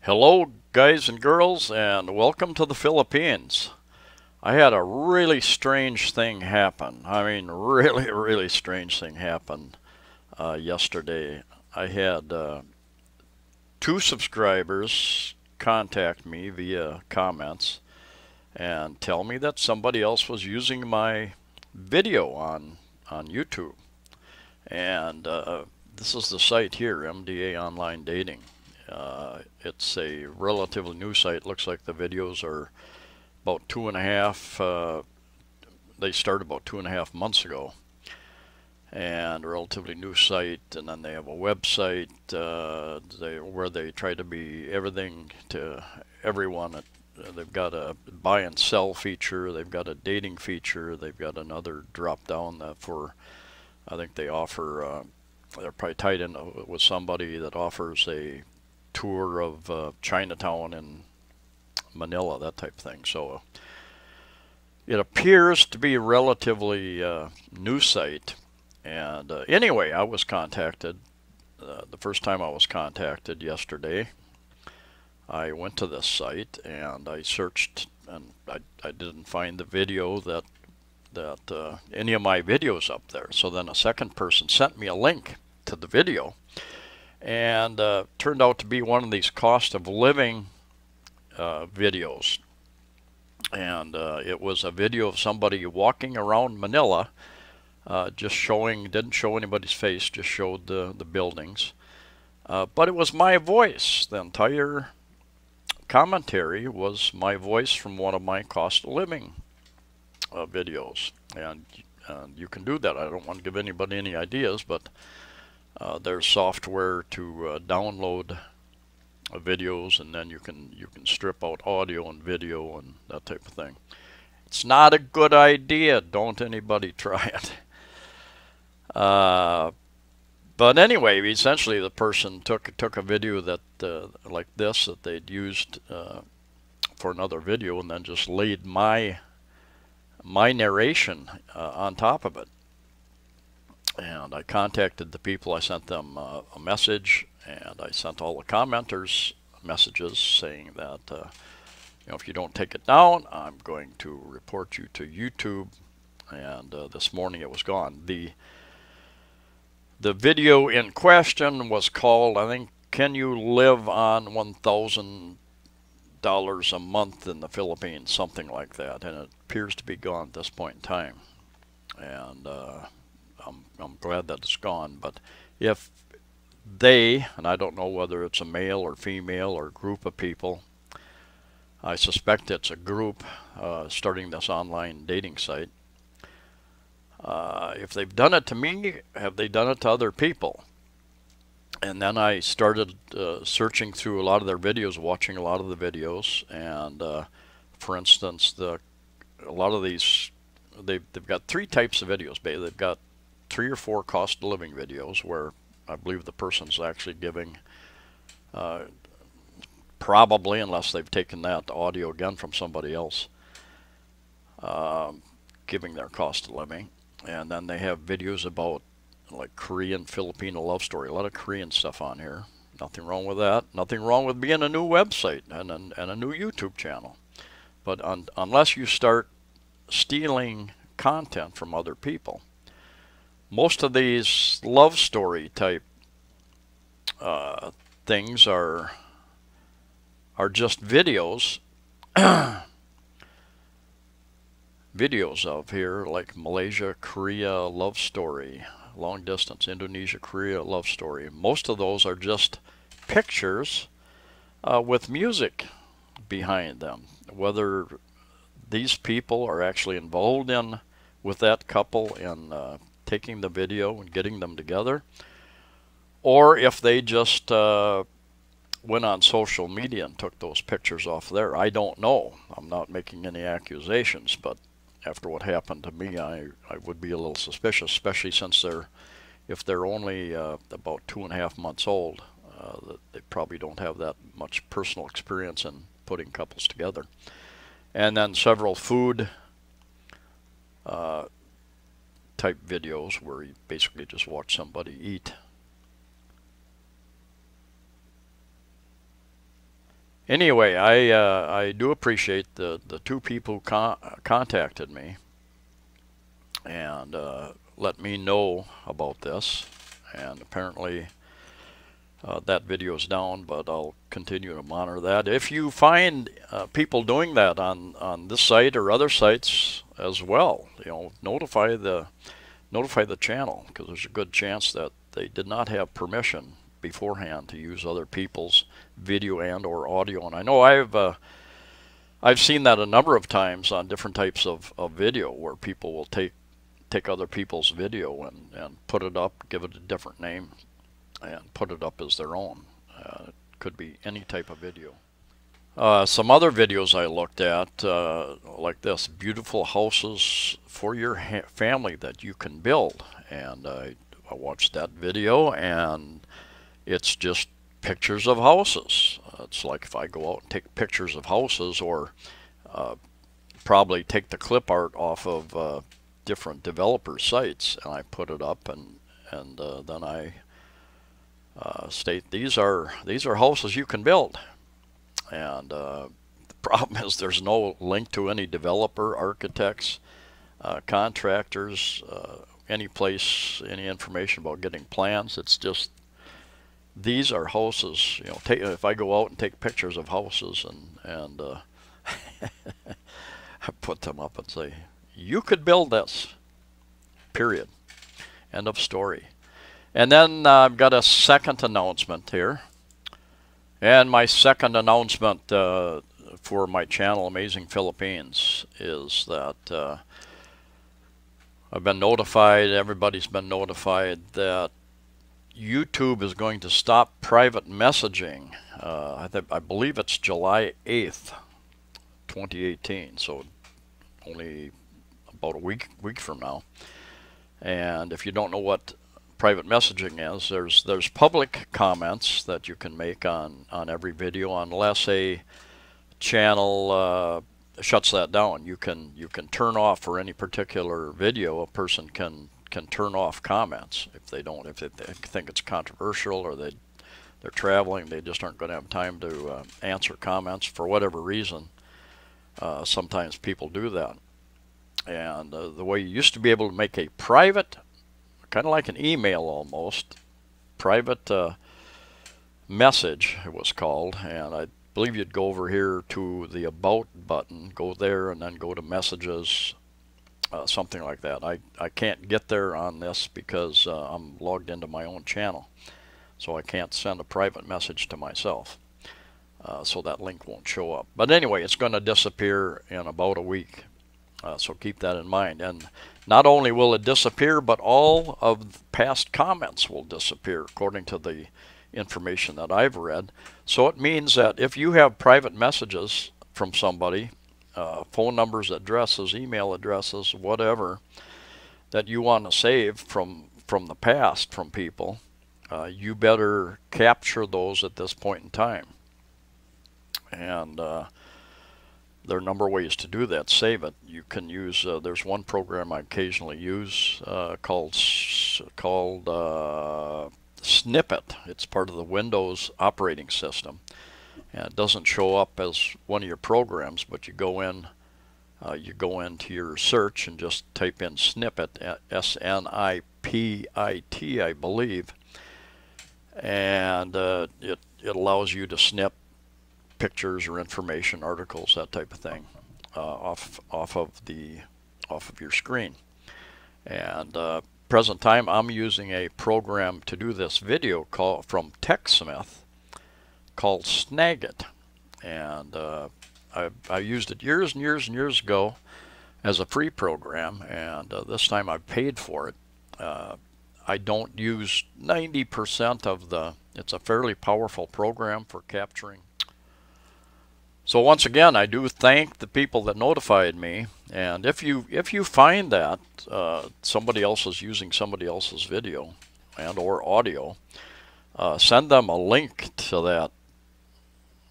Hello, guys and girls, and welcome to the Philippines. I had a really strange thing happen. I mean, really strange thing happen yesterday. I had two subscribers contact me via comments and tell me that somebody else was using my video on YouTube. And this is the site here, MDA Online Dating. It's a relatively new site. Looks like the videos are about they started about 2.5 months ago. And a relatively new site, and then they have a website where they try to be everything to everyone. They've got a buy and sell feature, they've got a dating feature, they've got another drop down I think they offer, they're probably tied in with somebody that offers a tour of Chinatown in Manila, that type of thing. So it appears to be a relatively new site. And anyway, I was contacted the first time I was contacted yesterday. I went to this site and I searched, and I didn't find the video that any of my videos up there. So then a second person sent me a link to the video, and turned out to be one of these cost of living videos. And it was a video of somebody walking around Manila, just didn't show anybody's face, just showed the buildings. But it was my voice. The entire commentary was my voice from one of my cost of living videos. And you can do that. I don't want to give anybody any ideas, but there's software to download videos, and then you can strip out audio and video and that type of thing. It's not a good idea. Don't anybody try it. But anyway, essentially the person took a video that like this that they'd used for another video, and then just laid my narration on top of it. And I contacted the people. I sent them a message, and I sent all the commenters messages saying that if you don't take it down, I'm going to report you to YouTube. And this morning it was gone. The video in question was called, I think, "Can You Live on $1,000 a month in the Philippines?" Something like that. And it appears to be gone at this point in time. And I'm glad that it's gone. But if they, and I don't know whether it's a male or female or group of people, I suspect it's a group starting this online dating site. If they've done it to me, have they done it to other people? And then I started searching through a lot of their videos, watching a lot of the videos, and for instance, a lot of these, they've got three types of videos. They've got 3 or 4 cost of living videos where I believe the person's actually giving, probably, unless they've taken that audio again from somebody else, giving their cost of living. And then they have videos about like Korean, Filipino love story. A lot of Korean stuff on here. Nothing wrong with that. Nothing wrong with being a new website and a new YouTube channel. But unless you start stealing content from other people, most of these love story type things are just videos. Videos of here, like Malaysia, Korea love story, long distance, Indonesia, Korea love story. Most of those are just pictures with music behind them. Whether these people are actually involved with that couple in taking the video and getting them together, or if they just went on social media and took those pictures off there. I don't know. I'm not making any accusations, but after what happened to me, I would be a little suspicious, especially since if they're only about 2.5 months old. They probably don't have that much personal experience in putting couples together. And then several food type videos where you basically just watch somebody eat. Anyway, I do appreciate the two people who contacted me and let me know about this. And apparently that video is down, but I'll continue to monitor that. If you find people doing that on this site or other sites as well, you know, notify the channel, because there's a good chance that they did not have permission beforehand to use other people's video and or audio. And I know I've seen that a number of times on different types of video, where people will take other people's video and put it up, give it a different name, and put it up as their own. It could be any type of video. Some other videos I looked at, like this, beautiful houses for your family that you can build. And I watched that video, and it's just pictures of houses. It's like if I go out and take pictures of houses, or probably take the clip art off of different developer sites, and I put it up, and then I state these are houses you can build. And the problem is there's no link to any developer, architects, contractors, any place, any information about getting plans. It's just, these are houses. You know, if I go out and take pictures of houses and I put them up and say, you could build this, period, end of story. And then I've got a second announcement here. And my second announcement for my channel, Amazing Philippines, is that I've been notified, everybody's been notified, that YouTube is going to stop private messaging. I believe it's July 8th, 2018, so only about a week from now. And if you don't know what private messaging is, there's public comments that you can make on every video, unless a channel shuts that down. You can turn off, for any particular video, a person can turn off comments if they think it's controversial, or they're traveling, they just aren't going to have time to answer comments for whatever reason. Sometimes people do that. And the way you used to be able to make a private, kind of like an email almost, private message, it was called, and I believe you'd go over here to the About button, go there, and then go to Messages, something like that. I can't get there on this because I'm logged into my own channel, so I can't send a private message to myself, so that link won't show up. But anyway, it's going to disappear in about a week, so keep that in mind. And not only will it disappear, but all of the past comments will disappear, according to the information that I've read. So it means that if you have private messages from somebody, phone numbers, addresses, email addresses, whatever, that you want to save from the past from people, you better capture those at this point in time. And there are a number of ways to do that. Save it. You can use, there's one program I occasionally use called Snippet. It's part of the Windows operating system. And it doesn't show up as one of your programs, but you go into your search and just type in Snippet, S-N-I-P-I-T, I believe. And it allows you to snip pictures or information, articles, that type of thing, off of your screen. And present time, I'm using a program to do this video from TechSmith called Snagit, and I used it years and years and years ago as a free program, and this time I paid for it. I don't use 90% of it's a fairly powerful program for capturing. So once again, I do thank the people that notified me, and if you find that somebody else is using somebody else's video and or audio, send them a link to that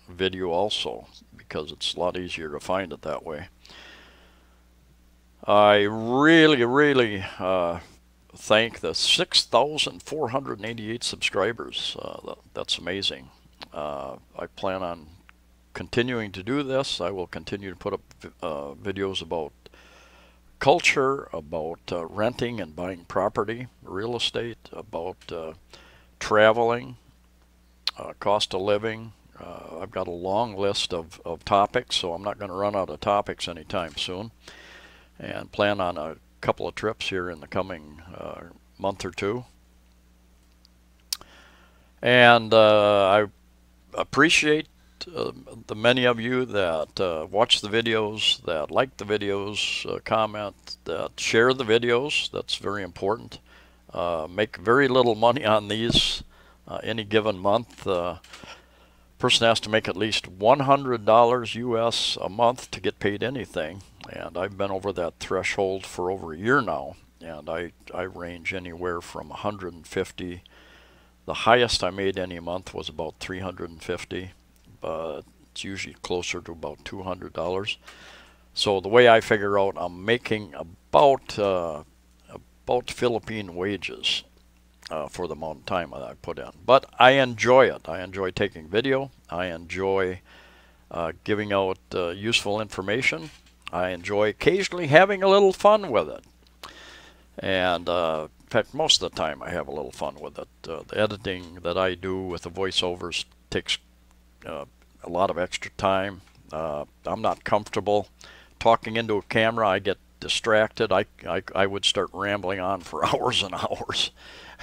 video also, because it's a lot easier to find it that way. I really thank the 6,488 subscribers. That's amazing. I plan on continuing to do this. I will continue to put up videos about culture, about renting and buying property, real estate, about traveling, cost of living. I've got a long list of topics, so I'm not going to run out of topics anytime soon, and plan on a couple of trips here in the coming month or two. And I appreciate the many of you that watch the videos, that like the videos, comment, that share the videos. That's very important. Make very little money on these any given month. Person has to make at least $100 US a month to get paid anything, and I've been over that threshold for over a year now, and I range anywhere from 150. The highest I made any month was about 350, but it's usually closer to about $200. So the way I figure out, I'm making about Philippine wages for the amount of time that I put in. But I enjoy it. I enjoy taking video. I enjoy giving out useful information. I enjoy occasionally having a little fun with it. And in fact, most of the time I have a little fun with it. The editing that I do with the voiceovers takes a lot of extra time. I'm not comfortable talking into a camera. I get distracted. I would start rambling on for hours and hours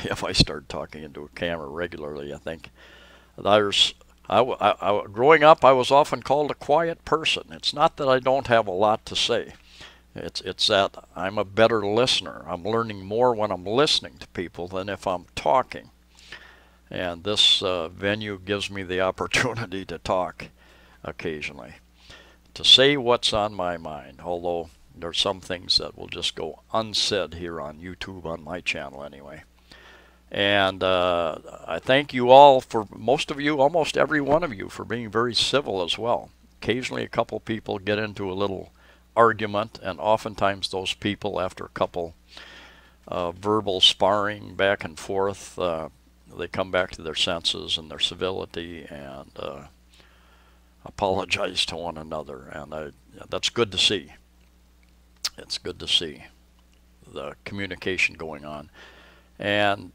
if I start talking into a camera regularly. I think growing up, I was often called a quiet person. It's not that I don't have a lot to say. It's that I'm a better listener. I'm learning more when I'm listening to people than if I'm talking. And this venue gives me the opportunity to talk occasionally, to say what's on my mind, although there's some things that will just go unsaid here on YouTube, on my channel anyway. And I thank you all, for most of you, almost every one of you, for being very civil as well. Occasionally a couple people get into a little argument, and oftentimes those people, after a couple verbal sparring back and forth, they come back to their senses and their civility and apologize to one another, and that's good to see. It's good to see the communication going on. And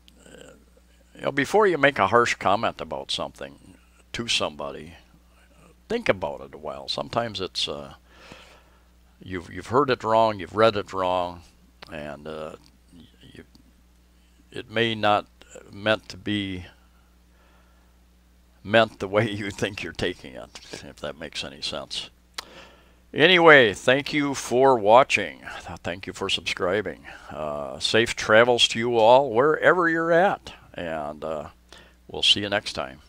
you know, before you make a harsh comment about something to somebody, think about it a while. Sometimes it's you've heard it wrong, you've read it wrong, and it may not meant to be meant the way you think you're taking it, if that makes any sense. Anyway, thank you for watching. Thank you for subscribing. Safe travels to you all wherever you're at, and we'll see you next time.